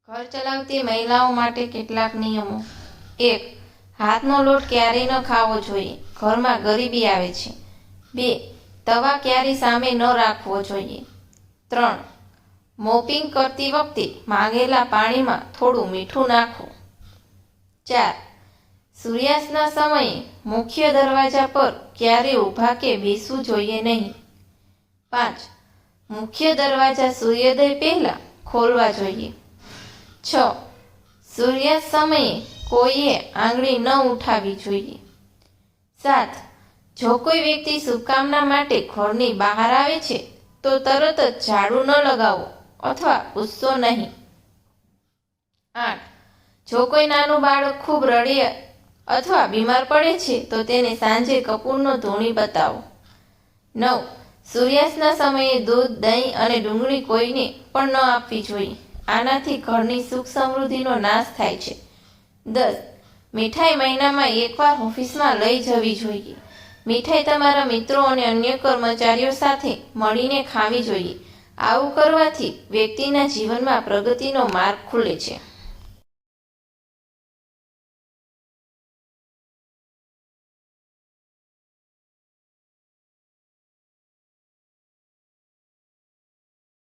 ઘર ચલાવતી મહિલાઓ માટે કેટલાક નિયમો. 1. હાથનો લોટ ક્યારેય ન ખાવો જોઈએ, ઘરમાં ગરીબી આવે છે. 2. તવા ક્યારેય સામે ન રાખવો જોઈએ. 3. મોપિંગ કરતી વખતે માંગેલા પાણીમાં થોડું મીઠું નાખવું. 4. સૂર્યાસ્તના સમયે મુખ્ય દરવાજા પર ક્યારેય ઊભા કે બેસવું જોઈએ નહીં. 5. મુખ્ય દરવાજા સૂર્યોદય પહેલા ખોલવા જોઈએ. 6. સૂર્યાસ્ત સમયે કોઈએ આંગળી ન ઉઠાવવી જોઈએ. 7. જો કોઈ વ્યક્તિ શુભકામના માટે ઘરની બહાર આવે છે તો તરત જ ઝાડુ ન લગાવો અથવા ગુસ્સો નહીં. 8. જો કોઈ નાનું બાળક ખૂબ રડે અથવા બીમાર પડે છે તો તેને સાંજે કપૂરનો ધૂણી બતાવો. 9. સૂર્યાસ્તના સમયે દૂધ, દહીં અને ડુંગળી કોઈને પણ ન આપવી જોઈએ. આનાથી ઘરની સુખ સમૃદ્ધિનો નાશ થાય છે. 10. મીઠાઈ મહિનામાં એકવાર ઓફિસમાં લઈ જવી જોઈએ. મીઠાઈ તમારા મિત્રો અને અન્ય કર્મચારીઓ સાથે મળીને ખાવી જોઈએ. આવું કરવાથી વ્યક્તિના જીવનમાં પ્રગતિનો માર્ગ ખુલે છે.